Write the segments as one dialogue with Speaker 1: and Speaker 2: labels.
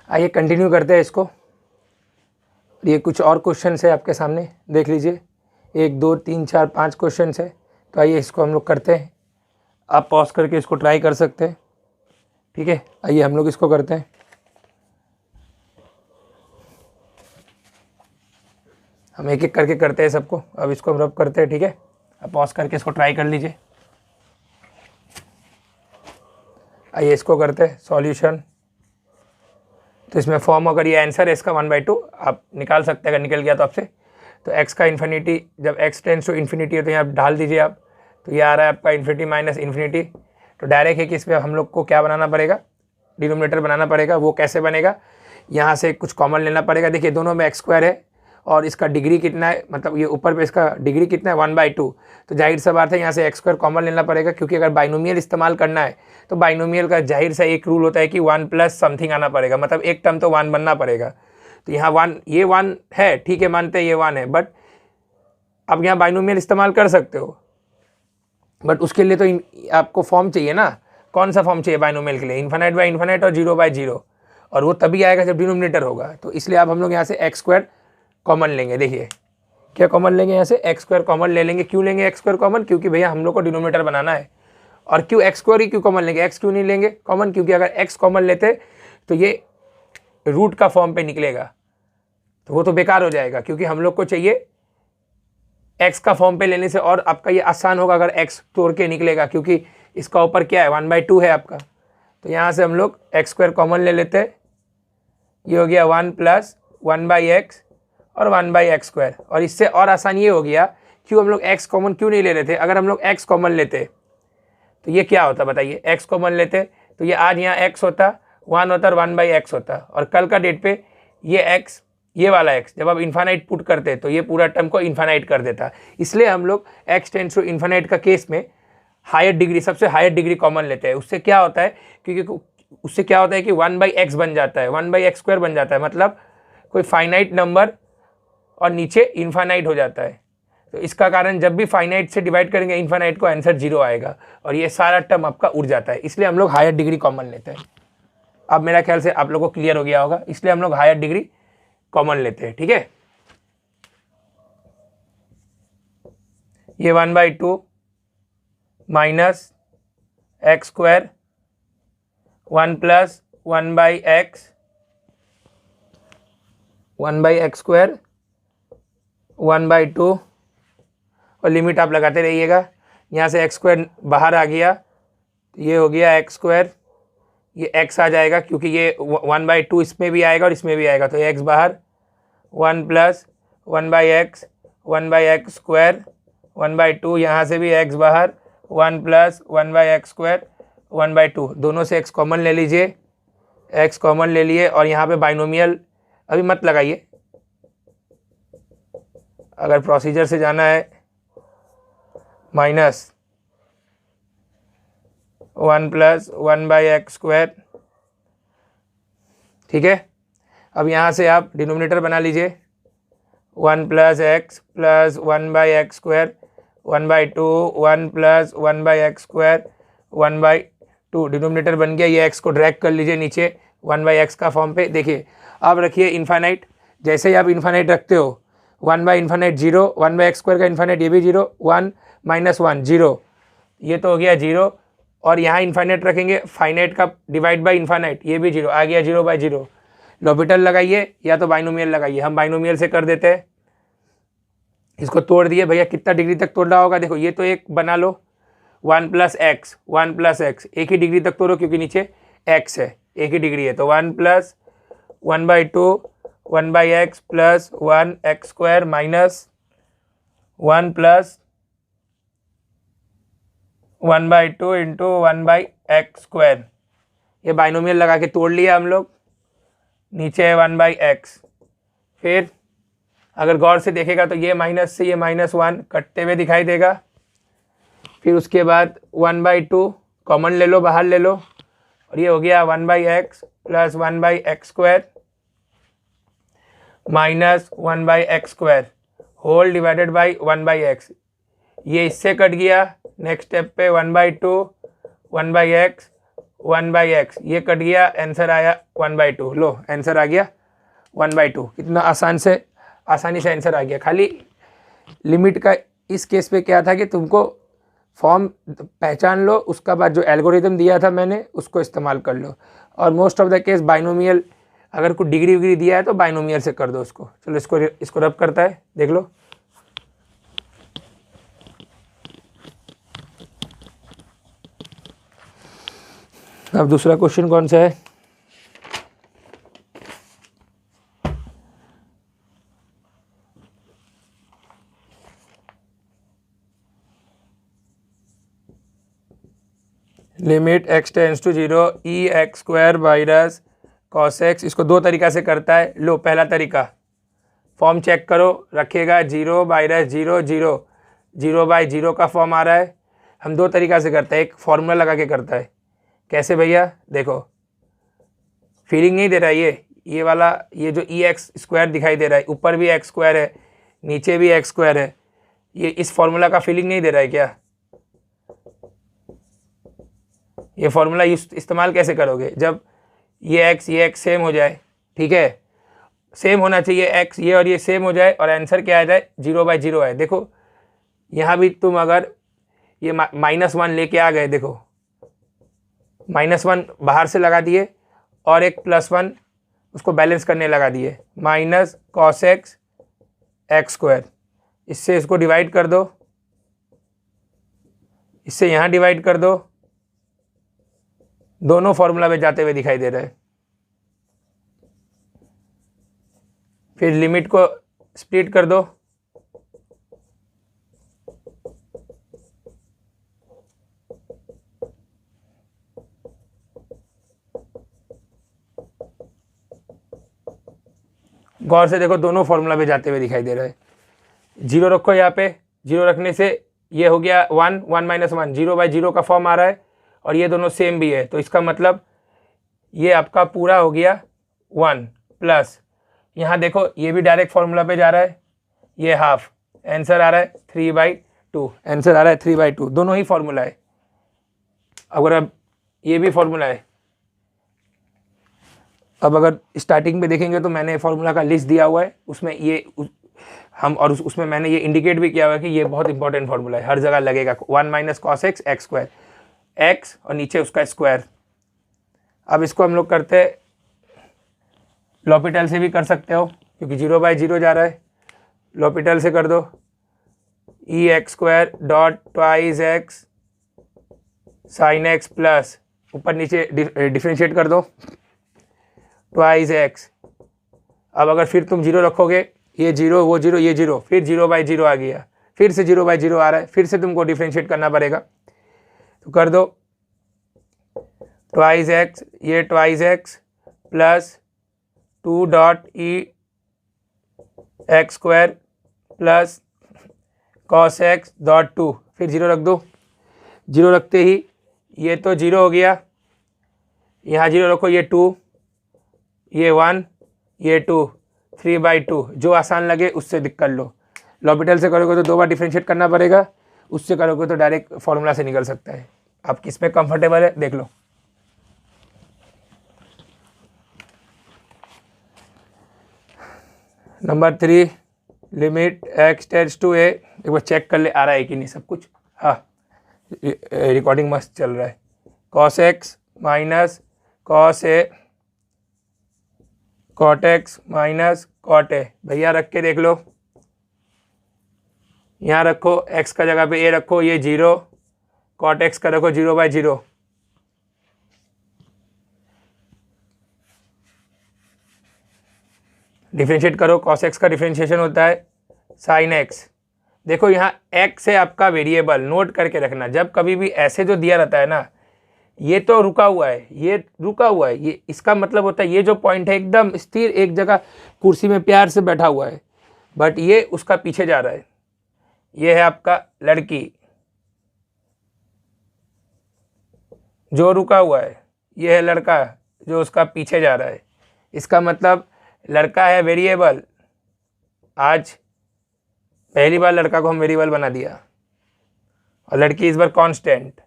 Speaker 1: आइए कंटिन्यू करते हैं इसको। ये कुछ और क्वेश्चन है आपके सामने, देख लीजिए। 1 2 3 4 5 क्वेश्चन है, तो आइए इसको हम लोग करते हैं। आप पॉज करके इसको ट्राई कर सकते हैं, ठीक है। आइए हम लोग इसको करते हैं। हम एक एक करके करते हैं सबको। अब इसको हम रब करते हैं, ठीक है। आप पॉज करके इसको ट्राई कर लीजिए। आइए इसको करते हैं सॉल्यूशन। तो इसमें फॉर्म, अगर ये आंसर है इसका 1/2 आप निकाल सकते हैं, अगर निकल गया तो आपसे। तो x का इन्फिनिटी, जब x टेंड्स टू इन्फिनिटी है तो यहाँ डाल दीजिए आप। तो ये आ रहा है आपका इन्फिनिटी माइनस इन्फिनिटी। तो डायरेक्ट है कि इसमें हम लोग को क्या बनाना पड़ेगा, डिनोमिनेटर बनाना पड़ेगा। वो कैसे बनेगा, यहाँ से कुछ कॉमन लेना पड़ेगा। देखिए दोनों में x² है और इसका डिग्री कितना है, मतलब ये ऊपर पे इसका डिग्री कितना है 1/2। तो जाहिर सा बात है यहाँ से x² कॉमन लेना पड़ेगा, क्योंकि अगर बाइनोमियल इस्तेमाल करना है तो बाइनोमियल का जाहिर सा एक रूल होता है कि 1 प्लस समथिंग आना पड़ेगा, मतलब एक टर्म तो 1 बनना पड़ेगा। तो यहाँ 1, ये 1 है, ठीक है, मानते हैं ये 1 है, बट अब यहाँ बाइनोमियल इस्तेमाल कर सकते हो, बट उसके लिए तो आपको फॉर्म चाहिए ना। कौन सा फॉर्म चाहिए बाइनोमियल के लिए, इन्फिनाइट बाई इन्फिनाइट और 0/0, और वो तभी आएगा जब डिनोमिनेटर होगा। तो इसलिए अब हम लोग यहाँ से x² कॉमन लेंगे। देखिए क्या कॉमन लेंगे, यहाँ से x² कॉमन ले लेंगे। क्यों लेंगे x² कॉमन, क्योंकि भैया हम लोग को डिनोमिनेटर बनाना है। और क्यों x² ही क्यों कॉमन लेंगे, x क्यों नहीं लेंगे कॉमन, क्योंकि अगर x कॉमन लेते तो ये रूट का फॉर्म पे निकलेगा, तो वो तो बेकार हो जाएगा। क्योंकि हम लोग को चाहिए x का फॉर्म पे लेने से, और आपका ये आसान होगा अगर x तोड़ के निकलेगा, क्योंकि इसका ऊपर क्या है 1/2 है आपका। तो यहाँ से हम लोग x² कॉमन ले लेते हैं। ये हो गया 1 प्लस 1/x और 1/x²। और इससे और आसान ये हो गया, क्यों हम लोग x कॉमन क्यों नहीं ले रहे थे। अगर हम लोग x कॉमन लेते तो ये क्या होता बताइए, x कॉमन लेते तो ये आज यहाँ x होता, 1 होता और 1/x होता, और कल का डेट पे ये x, ये वाला x जब आप इन्फानाइट पुट करते तो ये पूरा टर्म को इन्फानाइट कर देता। इसलिए हम लोग x टेंड्स टू इन्फानाइट का केस में हायर डिग्री, सबसे हायर डिग्री कॉमन लेते हैं। उससे क्या होता है, क्योंकि उससे क्या होता है कि 1/x बन जाता है, 1/x² बन जाता है, मतलब कोई फाइनाइट नंबर और नीचे इन्फानाइट हो जाता है। तो इसका कारण जब भी फाइनाइट से डिवाइड करेंगे इन्फानाइट को, आंसर 0 आएगा, और ये सारा टर्म आपका उड़ जाता है। इसलिए हम लोग हायर डिग्री कॉमन लेते हैं। अब मेरा ख्याल से आप लोगों को क्लियर हो गया होगा, इसलिए हम लोग हायर डिग्री कॉमन लेते हैं, ठीक है। ये 1/2 minus x² 1 plus 1/x 1/x² 1/2, और लिमिट आप लगाते रहिएगा। यहाँ से x² बाहर आ गया, तो ये हो गया x², ये x आ जाएगा, क्योंकि ये 1/2 इसमें भी आएगा और इसमें भी आएगा, तो x बाहर, 1 प्लस 1/x 1/x², 1/2, यहाँ से भी x बाहर, 1 प्लस 1/x² 1/2, दोनों से x कॉमन ले लीजिए, x कॉमन ले लिए। और यहाँ पे बाइनोमियल अभी मत लगाइए, अगर प्रोसीजर से जाना है, माइनस 1 प्लस 1/x², ठीक है। अब यहाँ से आप डिनोमिनेटर बना लीजिए, 1 plus x plus 1/x² 1/2, 1 plus 1/x² 1/2, denominator बन गया। ये x को ड्रैग कर लीजिए नीचे 1/x का फॉर्म पे। देखिए अब रखिए इन्फानाइट, जैसे ही आप इन्फानाइट रखते हो 1/∞ 0, 1/x² का इन्फानाइट, ये भी 0, 1 माइनस 1 0, ये तो हो गया 0। और यहाँ इन्फानाइट रखेंगे, फाइनाइट का डिवाइड बाय इन्फानाइट, ये भी 0 आ गया, 0/0। लॉपिटल लगाइए या तो बाइनोमियल लगाइए, हम बाइनोमियल से कर देते हैं। इसको तोड़ दिए भैया, कितना डिग्री तक तोड़ना होगा, देखो ये तो एक बना लो, 1 प्लस एक्स 1 प्लस एक्स, एक ही डिग्री तक तोड़ो, क्योंकि नीचे x है, एक ही डिग्री है। तो 1 plus 1/2 1/x plus 1x² minus 1 plus 1/2 into 1/x²। ये बाइनोमियल लगा के तोड़ लिया हम लोग, नीचे है 1/x। फिर अगर गौर से देखेगा तो ये माइनस से ये -1 कटते हुए दिखाई देगा। फिर उसके बाद 1/2 कॉमन ले लो, बाहर ले लो, और ये हो गया 1/x plus 1/x² minus 1/x² whole divided by 1/x। ये इससे कट गया। नेक्स्ट स्टेप पे 1/2 1/x 1/x, ये कट गया, आंसर आया 1/2। लो आंसर आ गया 1/2। कितना आसानी से आंसर आ गया। खाली लिमिट का इस केस पे क्या था कि तुमको फॉर्म पहचान लो, उसका बाद जो एल्गोरिदम दिया था मैंने उसको इस्तेमाल कर लो। और most of the case binomial, अगर कोई डिग्री विग्री दिया है तो बाइनोमियल से कर दो उसको। चलो इसको रब करता है, देख लो। अब दूसरा क्वेश्चन कौन सा है? Limit x tends to 0 e x square minus cos x. इसको दो तरीका से करता है। लो पहला तरीका, फॉर्म चेक करो, रखेगा 0 माइनस 0 0 0/0 का फॉर्म आ रहा है। हम दो तरीका से करते हैं, एक फॉर्मूला लगा के करता है। कैसे भैया? देखो फीलिंग नहीं दे रहा है ये वाला, ये जो ई एक्स स्क्वायर दिखाई दे रहा है, ऊपर भी एक्स स्क्वायर है, नीचे भी एक्स स्क्वायर है, ये इस फॉर्मूला का फीलिंग नहीं दे रहा है क्या? ये फॉर्मूला इस्तेमाल कैसे करोगे? जब ये एक्स सेम हो जाए, ठीक है, सेम होना चाहिए एक्स, ये और ये सेम हो जाए और आंसर क्या आ जाए? 0/0 आए। देखो यहाँ भी तुम अगर ये -1 लेके आ गए, देखो -1 बाहर से लगा दिए और एक +1 उसको बैलेंस करने लगा दिए, minus cos x x square. इससे इसको डिवाइड कर दो, इससे यहाँ डिवाइड कर दो, दोनों फॉर्मूला में जाते हुए दिखाई दे रहा है। फिर लिमिट को स्प्लिट कर दो, गौर से देखो दोनों फॉर्मूला पे जाते हुए दिखाई दे रहा है। 0 रखो यहाँ पे, 0 रखने से ये हो गया 1 1 - 1, 0/0 का फॉर्म आ रहा है और ये दोनों सेम भी है, तो इसका मतलब ये आपका पूरा हो गया 1 प्लस, यहाँ देखो ये भी डायरेक्ट फॉर्मूला पे जा रहा है, ये हाफ, आंसर आ रहा है 3/2, आंसर आ रहा है 3/2। दोनों ही फॉर्मूला है। अगर अब ये भी फॉर्मूला है, अब अगर स्टार्टिंग में देखेंगे तो मैंने फॉर्मूला का लिस्ट दिया हुआ है, उसमें ये उसमें मैंने ये इंडिकेट भी किया हुआ है कि ये बहुत इंपॉर्टेंट फॉर्मूला है, हर जगह लगेगा। 1 - cos x x square, x और नीचे उसका स्क्वायर। अब इसको हम लोग करते हैं, लॉपिटल से भी कर सकते हो क्योंकि 0/0 जा रहा है, लॉपिटल से कर दो। E x square dot twice x sine x plus, ऊपर नीचे डिफ्रेंशिएट कर दो, ट्वाइस एक्स। अब अगर फिर तुम 0 रखोगे, ये 0 वो 0 ये 0, फिर 0/0 आ गया, फिर से 0/0 आ रहा है, फिर से तुमको डिफ्रेंशिएट करना पड़ेगा। तो कर दो ट्वाइस एक्स, ये twice x plus 2 dot E x square plus cos x dot 2, फिर 0 रख दो। 0 रखते ही ये तो 0 हो गया, यहाँ 0 रखो, ये 2, ये 1, ये 2, 3/2, जो आसान लगे उससे कर लो। लॉपिटल से करोगे तो 2 बार डिफ्रेंशिएट करना पड़ेगा, उससे करोगे तो डायरेक्ट फॉर्मूला से निकल सकता है। आप किस में कंफर्टेबल है देख लो। Number 3, limit x tends to a। एक बार चेक कर ले आ रहा है कि नहीं सब कुछ। हाँ रिकॉर्डिंग मस्त चल रहा है। cos x minus cos a cot x minus cot a, भैया रख के देख लो। यहाँ रखो x का जगह पे a रखो, ये 0, cot x का रखो 0/0। डिफ्रेंशिएट करो, cos x का डिफ्रेंशिएशन होता है sin x। देखो यहाँ x है आपका वेरिएबल, नोट करके रखना। जब कभी भी ऐसे जो दिया रहता है ना, ये तो रुका हुआ है, ये रुका हुआ है, ये इसका मतलब होता है ये जो पॉइंट है एकदम स्थिर एक जगह कुर्सी में प्यार से बैठा हुआ है, बट ये उसका पीछे जा रहा है। ये है आपका लड़की जो रुका हुआ है, ये है लड़का जो उसका पीछे जा रहा है। इसका मतलब लड़का है वेरिएबल, आज पहली बार लड़का को हम वेरिएबल बना दिया और लड़की इस बार कांस्टेंट,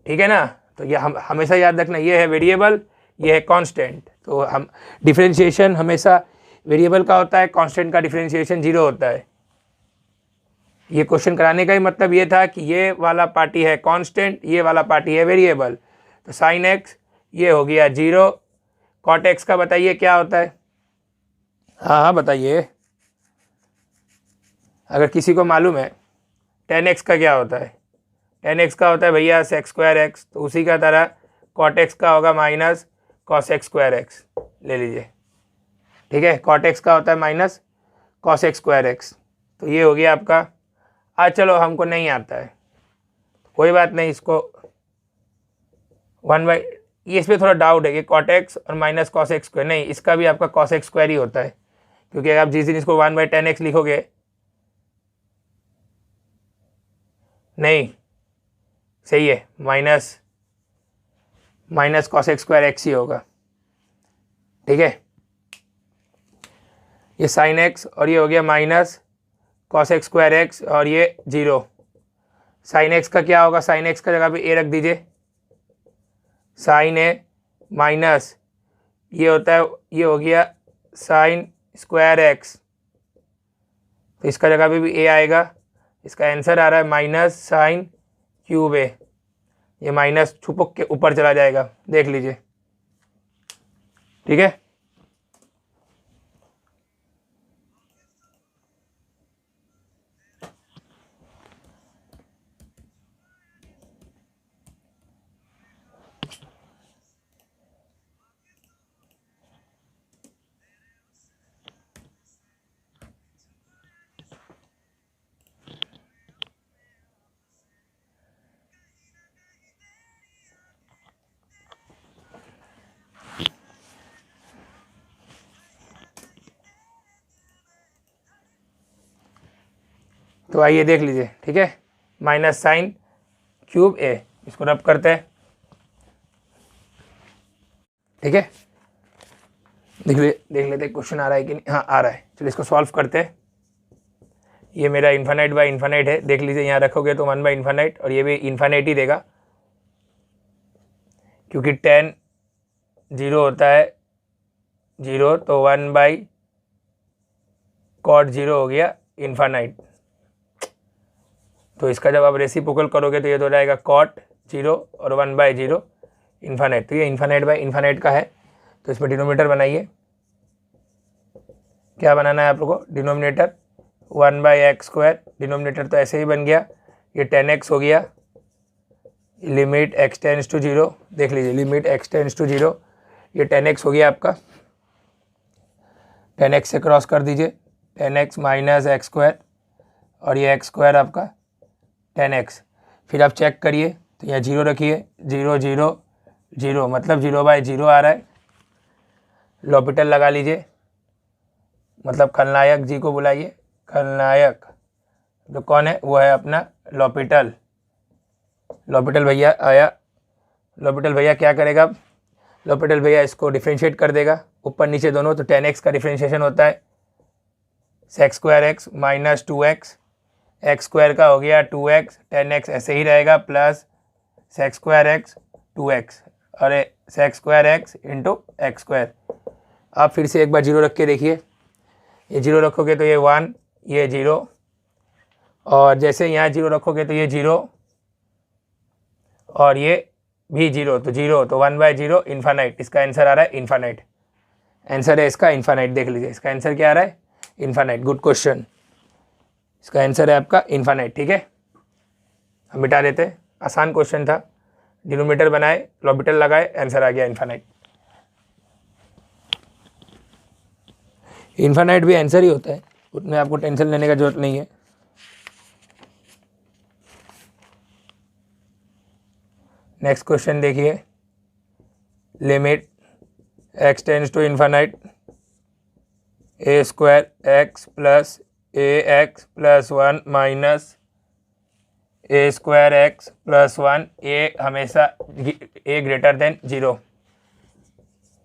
Speaker 1: ठीक है ना। तो ये हम हमेशा याद रखना, ये है वेरिएबल, ये है कांस्टेंट। तो हम डिफरेंशिएशन हमेशा वेरिएबल का होता है, कांस्टेंट का डिफरेंशिएशन 0 होता है। ये क्वेश्चन कराने का ही मतलब ये था कि ये वाला पार्टी है कांस्टेंट, ये वाला पार्टी है वेरिएबल। तो साइन एक्स ये हो गया 0, कॉट एक्स का बताइए क्या होता है। हाँ बताइए, अगर किसी को मालूम है। टेन एक्स का क्या होता है? टेन एक्स का होता है भैया सेक्स स्क्वायर एक्स, तो उसी का तरह कॉट एक्स का होगा minus cos x square x, ले लीजिए। ठीक है, कॉट एक्स का होता है minus cos x square x. तो ये हो गया आपका। आज चलो हमको नहीं आता है, कोई बात नहीं, इसको 1 बाई, ये इसमें थोड़ा डाउट है कि कॉट एक्स और माइनस कॉस एक्स स्क्वायर, नहीं इसका भी आपका कॉस एक्स स्क्वायर ही होता है, क्योंकि आप जिस दिन इसको 1/10x लिखोगे, नहीं सही है, minus cos x square x ही होगा। ठीक है, ये साइन एक्स और ये हो गया minus cos x square x और ये 0। साइन एक्स का क्या होगा? साइन एक्स का जगह पे ए रख दीजिए, साइन ए माइनस ये होता है, ये हो गया साइन स्क्वायर एक्स, तो इसका जगह पे भी ए आएगा। इसका आंसर आ रहा है माइनस साइन क्यूब ए। ये माइनस छुपक के ऊपर चला जाएगा, देख लीजिए। ठीक है, तो आइए देख लीजिए। ठीक है, माइनस साइन क्यूब ए, इसको रब करते हैं। ठीक है, देख लेते क्वेश्चन आ रहा है कि नहीं। हाँ आ रहा है, चलो इसको सॉल्व करते हैं। ये मेरा इन्फानाइट बाय इन्फानाइट है, देख लीजिए, यहाँ रखोगे तो 1/इन्फानाइट, और ये भी इन्फानाइट ही देगा, क्योंकि 10 0 होता है 0, तो 1/cot 0 हो गया इन्फानाइट। तो इसका जब आप रेसिप्रोकल करोगे तो ये तो हो जाएगा cot 0 और 1/0 इन्फानाइट। तो ये इन्फानाइट बाय इन्फानाइट का है, तो इसमें डिनोमिनेटर बनाइए। क्या बनाना है आप लोगों को? डिनोमिनेटर 1/x², डिनोमिनेटर तो ऐसे ही बन गया, ये 10x हो गया, लिमिट x टेंड्स टू 0, देख लीजिए लिमिट x टेंड्स टू 0, ये 10x हो गया आपका। 10x से क्रॉस कर दीजिए, 10x माइनस x², और ये x² आपका 10x। फिर आप चेक करिए, तो यहाँ 0 रखिए, 0 0 0, मतलब 0/0 आ रहा है। लॉपिटल लगा लीजिए, मतलब खलनायक जी को बुलाइए। खलनायक जो कौन है? वो है अपना लॉपिटल। लॉपिटल भैया आया। लॉपिटल भैया क्या करेगा? लॉपिटल भैया इसको डिफ्रेंशिएट कर देगा ऊपर नीचे दोनों। तो 10x का डिफ्रेंशिएशन होता है sec² माइनस 2x, x² का हो गया 2x, 10x ऐसे ही रहेगा, प्लस sec² 2x, अरे sec² इंटू x²। आप फिर से एक बार 0 रख के देखिए, ये 0 रखोगे तो ये 1, ये 0, और जैसे यहाँ 0 रखोगे तो ये 0 और ये भी 0, तो 0, तो 1/0 इन्फानाइट। इसका आंसर आ रहा है इन्फानाइट, आंसर है इसका इन्फानाइट। देख लीजिए इसका आंसर क्या आ रहा है? इन्फानाइट। गुड क्वेश्चन, इसका आंसर है आपका इन्फानाइट। ठीक है, हम मिटा देते हैं, आसान क्वेश्चन था। डिनोमिनेटर बनाए, लॉपिटल लगाए, आंसर आ गया इन्फानाइट। इन्फानाइट भी आंसर ही होता है, उतने आपको टेंशन लेने का जरूरत नहीं है। नेक्स्ट क्वेश्चन देखिए, limit x tends to infinite a² x plus ax plus 1 minus a² x plus 1, a हमेशा a ग्रेटर देन 0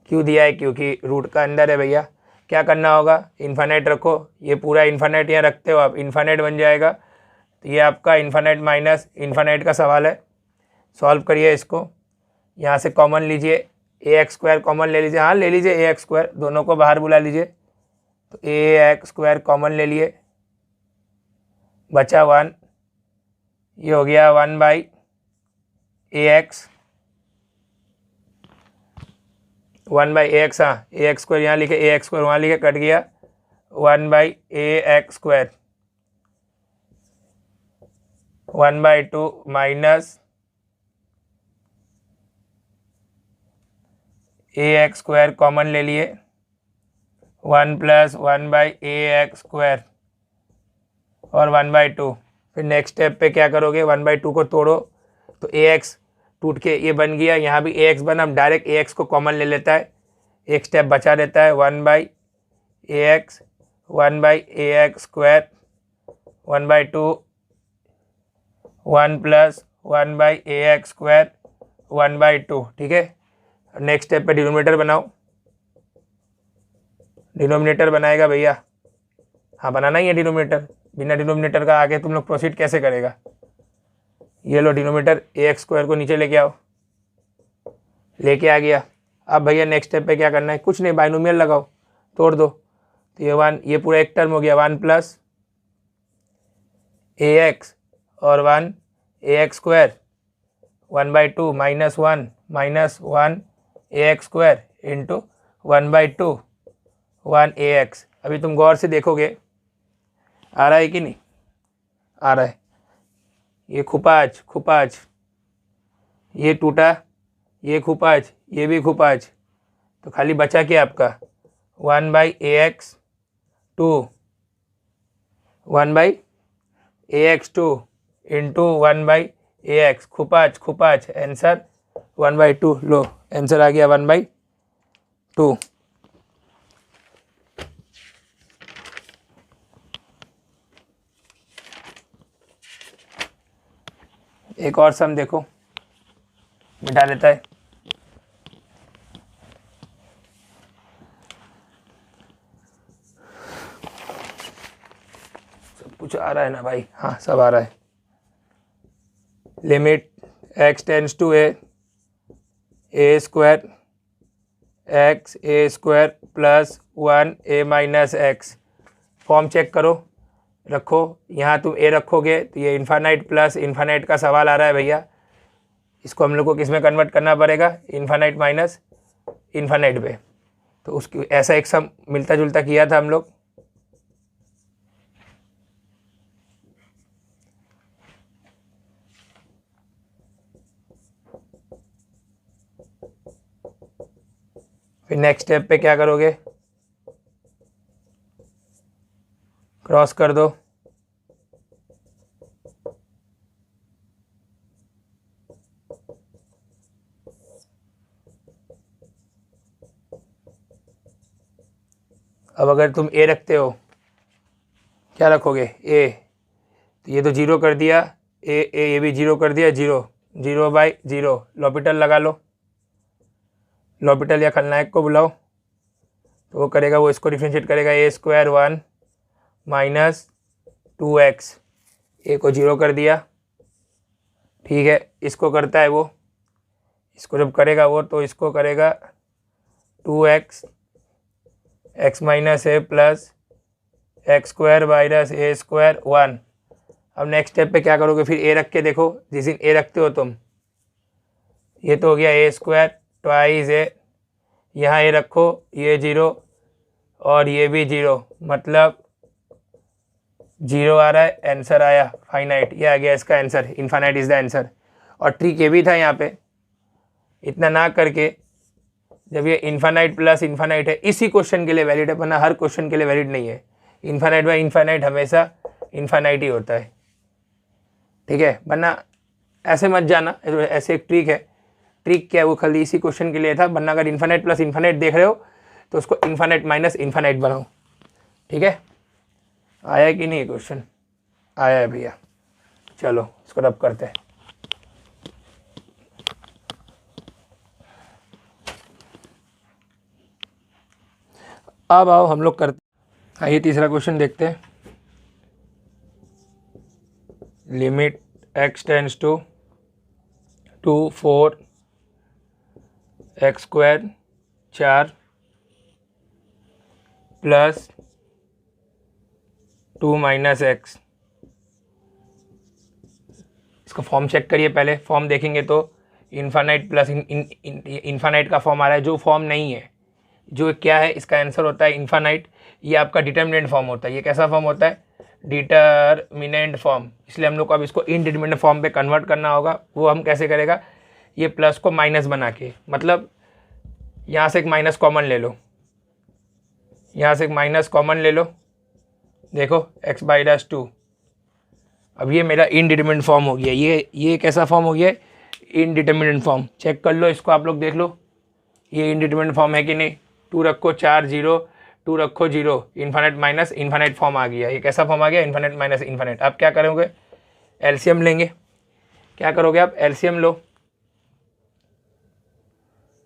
Speaker 1: क्यों दिया है? क्योंकि रूट का अंदर है भैया। क्या करना होगा? इन्फानाइट रखो, ये पूरा इन्फानाइट यहाँ रखते हो आप, इन्फानाइट बन जाएगा। तो ये आपका इन्फानाइट माइनस इन्फानाइट का सवाल है, सॉल्व करिए इसको। यहाँ से कॉमन लीजिए, ए एक्स स्क्वायर कॉमन ले लीजिए, हाँ ले लीजिए ए एक्स स्क्वायर, दोनों को बाहर बुला लीजिए, तो ए एक्स स्क्वायर कॉमन ले लिए, बचा 1, ये हो गया 1/, ए एक्स 1/ax, हाँ ए एक्स स्क्वायर यहाँ लिखे, ए एक्स स्क्वायर वहाँ लिखे, कट गया 1/ax स्क्वायर 1/2 माइनस ए एक्स स्क्वायर कॉमन ले लिए, 1 + 1/ax स्क्वायर और 1/2। फिर नेक्स्ट स्टेप पे क्या करोगे, 1/2 को तोड़ो तो ax टूट के ये बन गया, यहाँ भी ax बना, हम डायरेक्ट ax को कॉमन ले लेता है, एक स्टेप बचा रहता है, 1/ax 1/ax square 1/2 1 + 1/ax square 1/2। ठीक है, नेक्स्ट स्टेप पे डिनोमिनेटर बनाओ, डिनोमिनेटर बनाएगा भैया, हाँ बनाना ही है डिनोमिनेटर, बिना डिनोमिनेटर का आगे तुम लोग प्रोसीड कैसे करेगा। ये लो डिनोमिनेटर, ए एक्स स्क्वायर को नीचे लेके आओ, लेके आ गया। अब भैया नेक्स्ट स्टेप पे क्या करना है, कुछ नहीं, बाइनोमियल लगाओ, तोड़ दो, तो ये 1, ये पूरा एक टर्म हो गया, 1 + ax और 1 ax square 1/2 -1 -1 ax square into 1/2 1 ax। अभी तुम गौर से देखोगे आ रहा है कि नहीं आ रहा है, ये खुपाज खुपाज, ये टूटा, ये खुपाज, ये भी खुपाज, तो खाली बचा क्या आपका 1/ax 2 1/ax 2 इंटू 1/ax, खुपाज खुपाज, आंसर 1/2। लो आंसर आ गया 1/2। एक और सम देखो, मिटा देता है, सब कुछ आ रहा है ना भाई, हाँ सब आ रहा है। Limit x tends to a square x a square plus 1a - x। Form check करो, रखो, यहाँ तुम a रखोगे तो ये इन्फानाइट प्लस इन्फानाइट का सवाल आ रहा है भैया, इसको हम लोग को किस में कन्वर्ट करना पड़ेगा, इन्फानाइट माइनस इन्फानाइट पे। तो उसकी ऐसा एक सम मिलता जुलता किया था हम लोग, फिर नेक्स्ट स्टेप पे क्या करोगे, क्रॉस कर दो, अब अगर तुम a रखते हो, क्या रखोगे a, तो ये तो 0 कर दिया, ये भी 0 कर दिया, 0 0/0, लॉपिटल लगा लो, लॉपिटल या खलनायक को बुलाओ, तो वो करेगा, वो इसको डिफरेंशिएट करेगा, a square 1 minus 2x, a को 0 कर दिया, ठीक है, इसको करता है वो, इसको जब करेगा वो तो इसको करेगा 2x x minus a plus x square minus a square 1। अब नेक्स्ट स्टेप पे क्या करोगे, फिर a रख के देखो, जिस दिन a रखते हो तुम, ये तो हो गया a स्क्वायर ट्वाइस a, यहाँ a रखो, ये 0 और ये भी 0, मतलब 0 आ रहा है, आंसर आया फाइनाइट, ये आ गया इसका answer, infinite is the answer. और ट्रिक ये भी था यहाँ पे, इतना ना करके, जब ये इन्फानाइट प्लस इन्फानाइट है, इसी क्वेश्चन के लिए वैलिड है, वरना हर क्वेश्चन के लिए वैलिड नहीं है, इन्फानाइट बाय इन्फानाइट हमेशा इन्फानाइट ही होता है, ठीक है, वरना ऐसे मत जाना, ऐसे एक ट्रिक है, ट्रिक क्या है वो खाली इसी क्वेश्चन के लिए था, वरना अगर इन्फानाइट प्लस इन्फानाइट देख रहे हो तो उसको इन्फानाइट माइनस इन्फानाइट बनाओ, ठीक है। आया कि नहीं क्वेश्चन, आया है भैया, चलो इसको रब करते हैं। अब आओ हम लोग करते, आइए तीसरा क्वेश्चन देखते हैं। Limit x tends to 2 4 x square 4 plus 2 minus x. इसका फॉर्म चेक करिए, पहले फॉर्म देखेंगे तो इन्फानाइट प्लस इन्फानाइट का फॉर्म आ रहा है। जो फॉर्म नहीं है, जो क्या है, इसका आंसर होता है इन्फानाइट। ये आपका डिटर्मिनेंट फॉर्म होता है। ये कैसा फॉर्म होता है? Determinant form. इसलिए हम लोग को अब इसको इनडिटरमिनेंट फॉर्म पे कन्वर्ट करना होगा। वो हम कैसे करेगा? ये प्लस को माइनस बना के, मतलब यहाँ से एक माइनस कॉमन ले लो, यहाँ से एक माइनस कॉमन ले लो। देखो एक्स बाई डैश 2। अब ये मेरा इनडिटरमिनेंट फॉर्म हो गया। ये कैसा फॉर्म हो गया? इनडिटरमिनेंट फॉर्म। चेक कर लो इसको, आप लोग देख लो ये इनडिटरमिनेंट फॉर्म है कि नहीं। 2 रखो 4 0, 2 रखो 0, इन्फानाइट माइनस इन्फानाइट फॉर्म आ गया। ये कैसा फॉर्म आ गया? Infinite minus infinite. आप क्या करोगे? एलसीएम लेंगे। क्या करोगे आप? एलसीएम लो।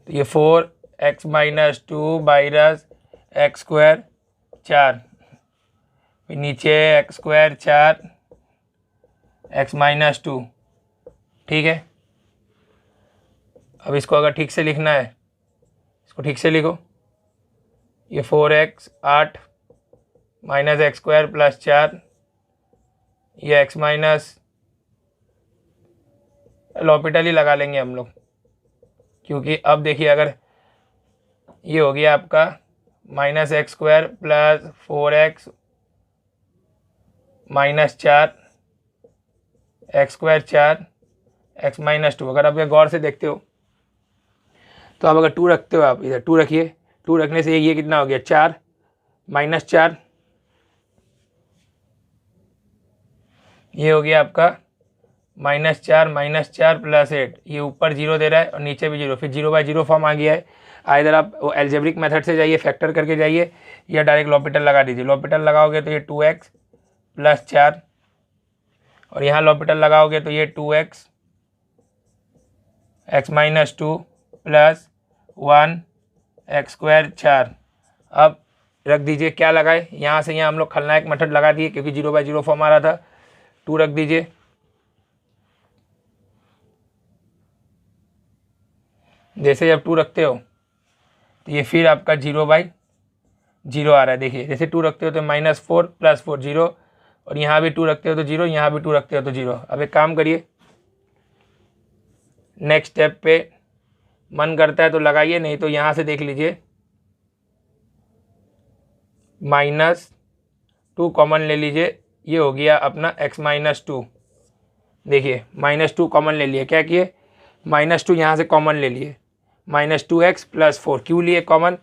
Speaker 1: तो ये 4x minus 2 virus x square 4, फिर नीचे एक्स स्क्वायर 4 एक्स माइनस 2। ठीक है, अब इसको अगर ठीक से लिखना है, इसको ठीक से लिखो। ये 4x 8 minus x square plus 4, ये एक्स माइनस लॉपिटल ही लगा लेंगे हम लोग, क्योंकि अब देखिए अगर ये हो गया आपका minus x square plus 4x minus 4 x square 4 x minus 2। अगर आप ये गौर से देखते हो तो आप अगर 2 रखते हो, आप इधर 2 रखिए। 2 रखने से ये कितना हो गया? 4 माइनस 4, ये हो गया आपका -4 प्लस 8। ये ऊपर 0 दे रहा है और नीचे भी 0, फिर 0/0 फॉर्म आ गया है। इधर आप वो एल्जेब्रिक मेथड से जाइए, फैक्टर करके जाइए, या डायरेक्ट लॉपिटल लगा दीजिए। लॉपिटल लगाओगे तो ये 2x प्लस 4, और यहाँ लॉपिटल लगाओगे तो ये 2x x minus 2 plus 1 x square 4। अब रख दीजिए, क्या लगाए? यहाँ से यहाँ हम लोग खलनायक मेथड लगा दिए, क्योंकि 0/0 फॉर्म आ रहा था। 2 रख दीजिए। जैसे जब 2 रखते हो तो ये फिर आपका 0/0 आ रहा है। देखिए जैसे 2 रखते हो तो -4 प्लस 4 0, और यहाँ भी 2 रखते हो तो 0, यहाँ भी 2 रखते हो तो 0। अब एक काम करिए, नेक्स्ट स्टेप पे मन करता है तो लगाइए, नहीं तो यहाँ से देख लीजिए, -2 कॉमन ले लीजिए। ये हो गया अपना x माइनस 2। देखिए -2 कॉमन ले लिए। क्या किए? -2 यहाँ से कॉमन ले लिए, -2x प्लस 4। क्यों लिए कॉमन?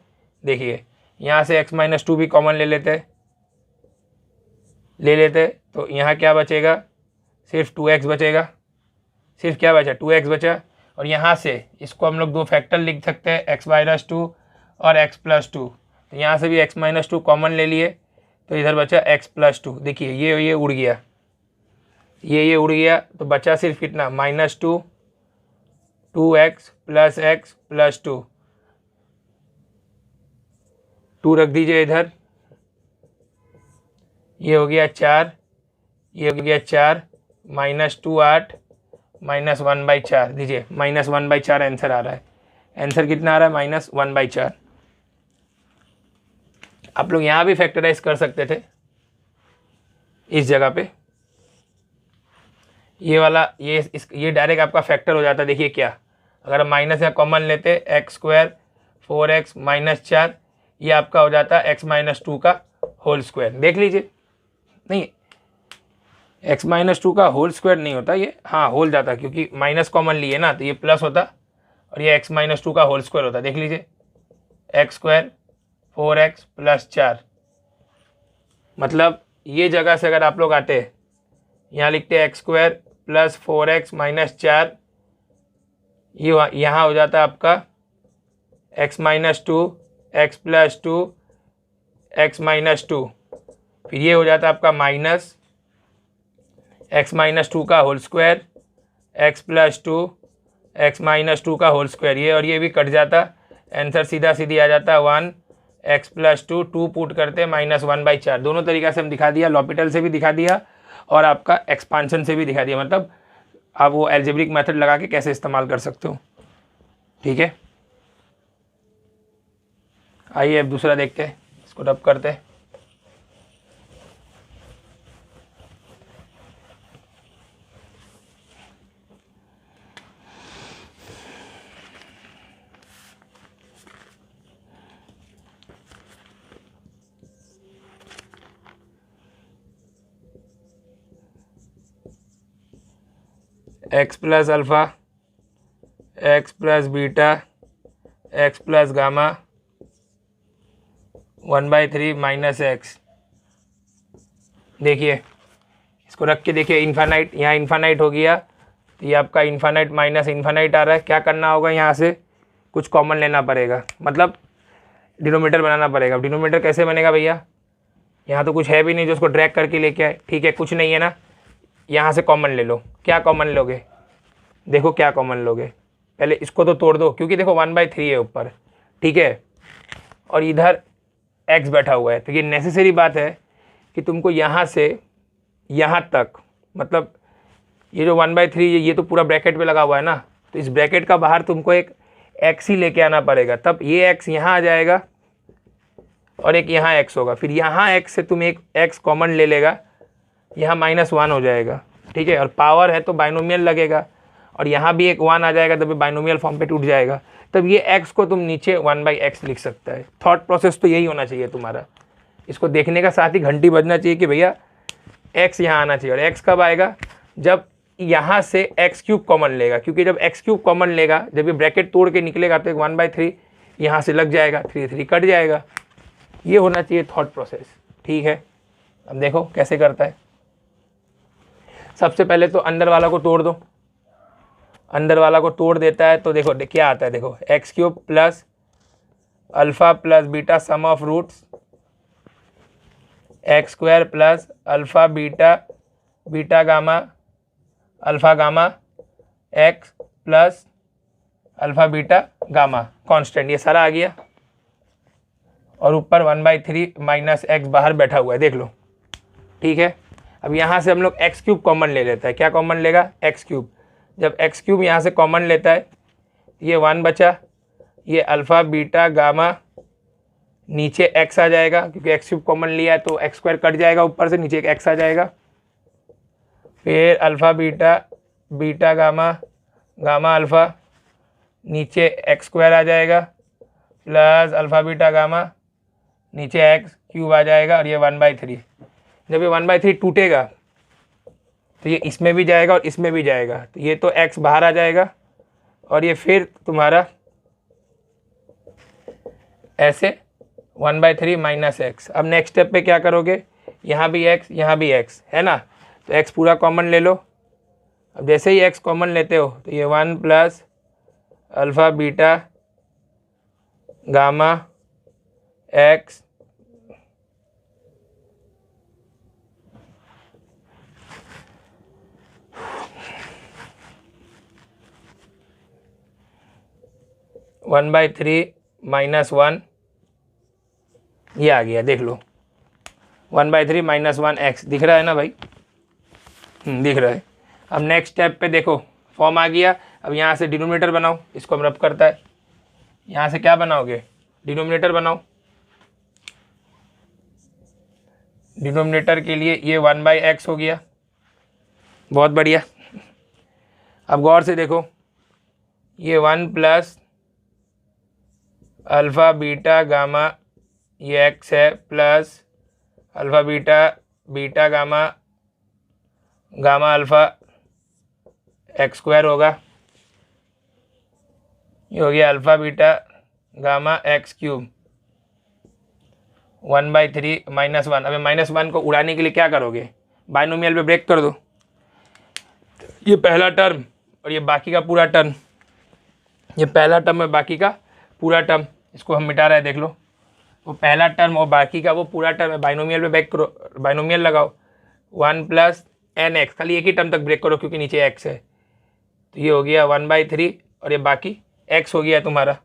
Speaker 1: देखिए यहाँ से x माइनस 2 भी कॉमन ले लेते तो यहाँ क्या बचेगा? सिर्फ 2x बचेगा। सिर्फ क्या बचा? 2x बचा। और यहाँ से इसको हम लोग 2 फैक्टर लिख सकते हैं, x माइनस 2 और x प्लस 2। तो यहाँ से भी x माइनस 2 कॉमन ले लिए, तो इधर बचा x प्लस 2। देखिए ये उड़ गया, ये उड़ गया, तो बचा सिर्फ कितना? -2 2x प्लस x प्लस 2। 2 रख दीजिए इधर, ये हो गया 4, ये हो गया 4 -2 8 -1/4। दीजिए -1/4 आंसर आ रहा है। आंसर कितना आ रहा है? -1/4। आप लोग यहाँ भी फैक्टराइज कर सकते थे इस जगह पे। ये वाला ये डायरेक्ट आपका फैक्टर हो जाता। देखिए क्या, अगर हम माइनस या कॉमन लेते, एक्स स्क्वायर 4x माइनस 4, ये आपका हो जाता x माइनस 2 का होल स्क्वायर। देख लीजिए, नहीं x माइनस 2 का होल स्क्वायर नहीं होता ये, हाँ होल जाता, क्योंकि माइनस कॉमन लिए ना, तो ये प्लस होता और ये x माइनस 2 का होल स्क्वायर होता। देख लीजिए, एक्स स्क्वायर 4x प्लस 4। मतलब ये जगह से अगर आप लोग आते, यहाँ लिखते x square plus 4x minus 4, ये यहाँ हो जाता आपका x minus 2 x plus 2 x minus 2। फिर ये हो जाता आपका माइनस x माइनस 2 का whole square x plus 2 x minus 2 का होल स्क्वायर। ये और ये भी कट जाता, आंसर सीधा सीधी आ जाता 1 x प्लस 2 पुट करते -1/4। दोनों तरीक़ा से हम दिखा दिया, लॉपिटल से भी दिखा दिया और आपका एक्सपांशन से भी दिखा दिया। मतलब आप वो एल्जेब्रिक मेथड लगा के कैसे इस्तेमाल कर सकते हो। ठीक है। आइए अब दूसरा देखते हैं, इसको रब करते हैं। X plus alpha x plus beta x plus gamma 1/3 minus x. देखिए इसको रख के देखिए, इन्फानाइट, यहाँ इन्फानाइट हो गया, तो ये आपका इन्फानाइट माइनस इन्फानाइट आ रहा है। क्या करना होगा, यहाँ से कुछ कॉमन लेना पड़ेगा, मतलब डिनोमीटर बनाना पड़ेगा। डिनोमीटर कैसे बनेगा भैया, यहाँ तो कुछ है भी नहीं जो उसको ड्रैग करके लेके आए, ठीक है, कुछ नहीं है ना, यहाँ से कॉमन ले लो। क्या कॉमन लोगे, देखो क्या कॉमन लोगे, पहले इसको तो तोड़ दो, क्योंकि देखो 1/3 है ऊपर, ठीक है, और इधर x बैठा हुआ है, तो ये नेसेसरी बात है कि तुमको यहाँ से यहाँ तक, मतलब ये जो 1/3 ये तो पूरा ब्रैकेट पे लगा हुआ है ना, तो इस ब्रैकेट का बाहर तुमको एक x ही लेके आना पड़ेगा, तब ये x यहाँ आ जाएगा और एक यहाँ x होगा, फिर यहाँ x से तुम एक x कॉमन ले लेगा, यहाँ -1 हो जाएगा, ठीक है, और पावर है तो बाइनोमियल लगेगा, और यहाँ भी एक 1 आ जाएगा, तब बाइनोमियल फॉर्म पे टूट जाएगा, तब ये x को तुम नीचे 1/x लिख सकता है। थॉट प्रोसेस तो यही होना चाहिए तुम्हारा। इसको देखने का साथ ही घंटी बजना चाहिए कि भैया x यहाँ आना चाहिए, और x कब आएगा, जब यहाँ से x³ कॉमन लेगा, क्योंकि जब x³ कॉमन लेगा, जब ये ब्रैकेट तोड़ के निकलेगा तो 1/3 यहाँ से लग जाएगा, 3 कट जाएगा। ये होना चाहिए थॉट प्रोसेस, ठीक है। अब देखो कैसे करता है। सबसे पहले तो अंदर वाला को तोड़ दो, अंदर वाला को तोड़ देता है तो देखो क्या आता है, देखो x³ plus alpha plus beta sum of roots x² plus alpha beta beta gamma alpha gamma x plus alpha beta gamma constant, ये सारा आ गया, और ऊपर 1/3 माइनस एक्स बाहर बैठा हुआ है, देख लो, ठीक है। अब यहाँ से हम लोग x³ कॉमन ले लेता है, क्या कॉमन लेगा, x³। जब x³ यहाँ से कॉमन लेता है, ये 1 बचा, ये अल्फ़ा बीटा गामा, नीचे x आ जाएगा, क्योंकि x³ कॉमन लिया है तो x² कट जाएगा ऊपर से, नीचे एक x आ जाएगा, फिर alpha beta beta gamma gamma alpha, नीचे x² आ जाएगा, प्लस अल्फ़ा बीटा गामा, नीचे x³ आ जाएगा, और ये 1/3। जब ये 1/3 टूटेगा तो ये इसमें भी जाएगा और इसमें भी जाएगा, तो ये तो x बाहर आ जाएगा, और ये फिर तुम्हारा ऐसे 1/3 माइनस एक्स। अब नेक्स्ट स्टेप पे क्या करोगे, यहाँ भी x यहाँ भी x है ना, तो x पूरा कॉमन ले लो। अब जैसे ही x कॉमन लेते हो तो ये 1 plus alpha beta gamma x 1/3 minus 1, ये आ गया, देख लो 1/3 माइनस 1 एक्स दिख रहा है ना भाई, दिख रहा है। अब नेक्स्ट स्टेप पे देखो फॉर्म आ गया। अब यहाँ से डिनोमिनेटर बनाओ, इसको हम रब करता है, यहाँ से क्या बनाओगे, डिनोमिनेटर बनाओ। डिनोमिनेटर के लिए ये 1/x हो गया, बहुत बढ़िया। अब गौर से देखो, ये 1 प्लस अल्फ़ा बीटा गामा, ये x है, plus alpha beta beta gamma gamma alpha x² होगा, ये हो गया alpha beta gamma x³ 1/3 minus 1। अब -1 को उड़ाने के लिए क्या करोगे, बाइनोमियल पे ब्रेक कर दो, ये पहला टर्म और ये बाकी का पूरा टर्म, ये पहला टर्म है बाकी का पूरा टर्म, इसको हम मिटा रहे हैं, देख लो, वो पहला टर्म और बाकी का वो पूरा टर्म है, बाइनोमियल पे ब्रेक करो, बाइनोमियल लगाओ, 1 प्लस nx, खाली एक ही टर्म तक ब्रेक करो क्योंकि नीचे x है, तो ये हो गया 1/3 और ये बाकी x हो गया तुम्हारा।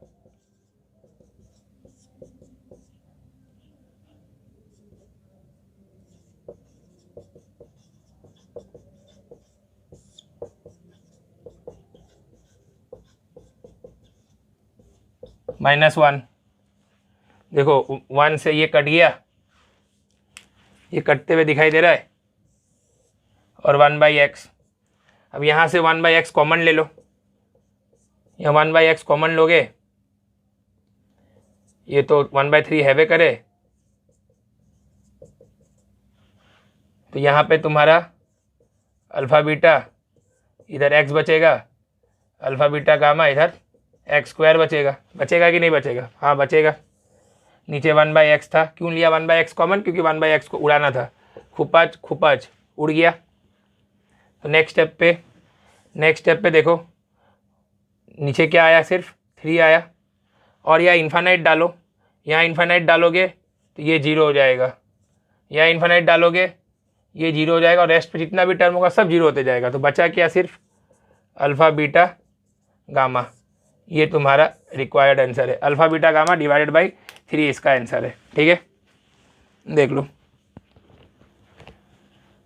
Speaker 1: -1 देखो 1 से ये कट गया, ये कटते हुए दिखाई दे रहा है, और 1/x। अब यहाँ से 1/x कॉमन ले लो, यहाँ 1/x कॉमन लोगे, ये तो 1/3 हैवे करे, तो यहाँ पे तुम्हारा अल्फ़ा बीटा, इधर x बचेगा, अल्फ़ा बीटा गामा, इधर x² बचेगा। बचेगा कि नहीं बचेगा? हाँ बचेगा। नीचे 1/x था, क्यों लिया 1/x कॉमन? क्योंकि 1/x को उड़ाना था। खुपच उड़ गया। तो नेक्स्ट स्टेप पे देखो, नीचे क्या आया? सिर्फ 3 आया। और यहाँ इन्फानाइट डालो, यहाँ इन्फानाइट डालोगे तो ये 0 हो जाएगा, यहाँ इन्फानाइट डालोगे ये 0 हो जाएगा, और रेस्ट पे जितना भी टर्म होगा सब 0 होते जाएगा। तो बचा क्या? सिर्फ अल्फ़ा बीटा गामा। ये तुम्हारा रिक्वायर्ड आंसर है, alpha beta gamma divided by 3 इसका आंसर है। ठीक है, देख लो,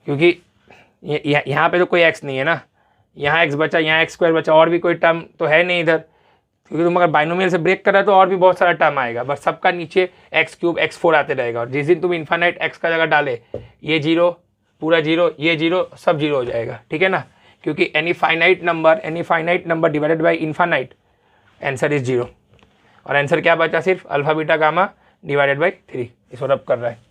Speaker 1: क्योंकि यहाँ पे तो कोई x नहीं है ना, यहाँ x बचा, यहाँ x² बचा, और भी कोई टर्म तो है नहीं इधर, क्योंकि तुम अगर बाइनोमियल से ब्रेक कर रहे हो तो और भी बहुत सारा टर्म आएगा, बस सबका नीचे x³ x4 आते रहेगा। और जिस दिन तुम इन्फानाइट x का जगह डाले, ये 0 पूरा 0, ये 0 सब 0 हो जाएगा। ठीक है ना, क्योंकि any finite number divided by infinite, answer is 0। और आंसर क्या बचा? सिर्फ alpha beta gamma divided by 3। इसको रब कर रहा है।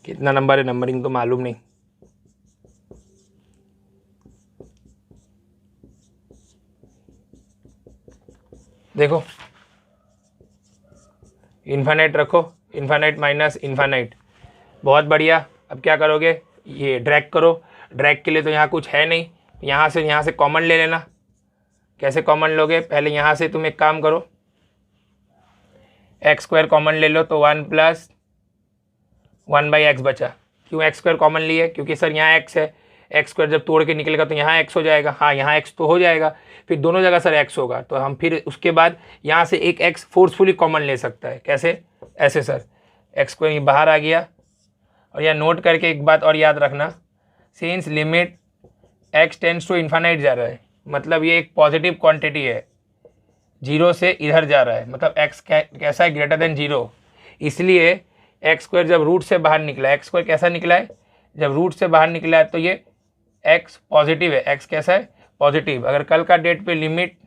Speaker 1: कितना नंबर है, नंबरिंग तो मालूम नहीं। देखो इन्फानाइट रखो, इन्फानाइट माइनस इन्फानाइट, बहुत बढ़िया। अब क्या करोगे? ये ड्रैग करो। ड्रैग के लिए तो यहाँ कुछ है नहीं, यहाँ से कॉमन ले लेना। कैसे कॉमन लोगे? पहले यहाँ से तुम एक काम करो, x² कॉमन ले लो, तो 1 + 1/x बचा। क्यों x² कॉमन लिए? क्योंकि सर यहाँ x है, x² जब तोड़ के निकलेगा तो यहाँ x हो जाएगा। हाँ यहाँ x तो हो जाएगा, फिर दोनों जगह सर x होगा, तो हम फिर उसके बाद यहाँ से एक x फोर्सफुली कॉमन ले सकता है। कैसे? ऐसे सर, x² ये बाहर आ गया। और यह नोट करके एक बात और याद रखना, since limit x tends to infinite जा रहा है, मतलब ये एक पॉजिटिव क्वांटिटी है, 0 से इधर जा रहा है, मतलब x कैसा है? Greater than 0। इसलिए x² जब रूट से बाहर निकला है, x² कैसा निकला है? जब रूट से बाहर निकला है तो ये x पॉजिटिव है। x कैसा है? पॉजिटिव। अगर कल का डेट पे लिमिट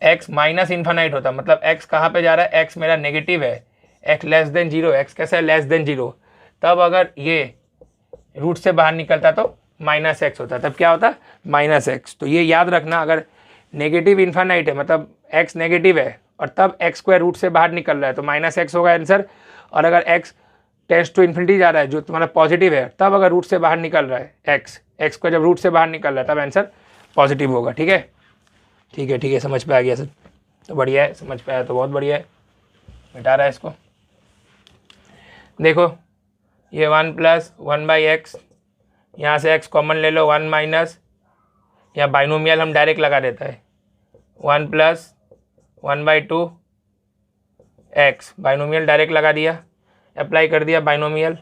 Speaker 1: x माइनस इन्फानाइट होता, मतलब x कहाँ पे जा रहा है? x मेरा नेगेटिव है, x लेस देन 0, x कैसा है? Less than 0। तब अगर ये रूट से बाहर निकलता तो -x होता, तब क्या होता? -x। तो ये याद रखना, अगर नेगेटिव इन्फानाइट है मतलब x नेगेटिव है और तब x² रूट से बाहर निकल रहा है तो -x होगा आंसर। और अगर x टेंड्स टू इन्फिनिटी जा रहा है, जो तुम्हारा पॉजिटिव है, तब अगर रूट से बाहर निकल रहा है x को जब रूट से बाहर निकल रहा है तब आंसर पॉजिटिव होगा। ठीक है, ठीक है, ठीक है, समझ पे आ गया सर, तो बढ़िया है, समझ पे आया तो बहुत बढ़िया है। मिटा रहा है इसको। देखो ये 1 + 1/x, यहाँ से x कॉमन ले लो, 1 माइनस, यहाँ बाइनोमियल हम डायरेक्ट लगा देता है, 1 + 1/2 x, बाइनोमियल डायरेक्ट लगा दिया, अप्लाई कर दिया बाइनोमियल।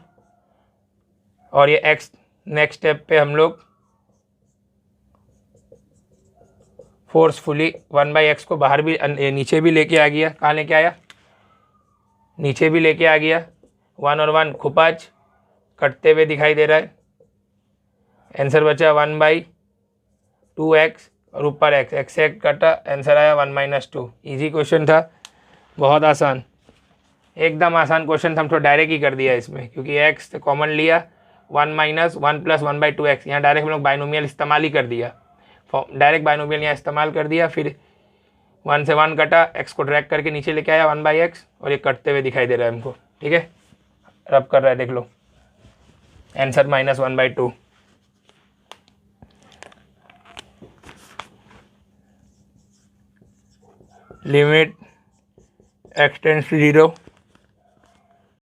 Speaker 1: और ये x नेक्स्ट स्टेप पे हम लोग फोर्सफुली 1/x को बाहर भी नीचे भी लेके आ गया। कहाँ लेके आया? नीचे भी लेके आ गया। 1 और 1 खुपाच कटते हुए दिखाई दे रहा है। आंसर बचा 1/2x और ऊपर x से कटा, आंसर आया 1 - 2। इजी क्वेश्चन था, बहुत आसान, एकदम आसान क्वेश्चन था। हम तो डायरेक्ट ही कर दिया इसमें, क्योंकि x कॉमन लिया, 1 - 1 + 1/2x, यहाँ डायरेक्ट हम लोग बाइनोमियल इस्तेमाल ही कर दिया, डायरेक्ट बाइनोमियल यहाँ इस्तेमाल कर दिया। फिर 1 से 1 कटा, x को ड्रैग करके नीचे लेके आया 1/x, और ये कटते हुए दिखाई दे रहा है हमको। ठीक है, रब कर रहा है, देख लो, answer -1/2। Limit x tends to 0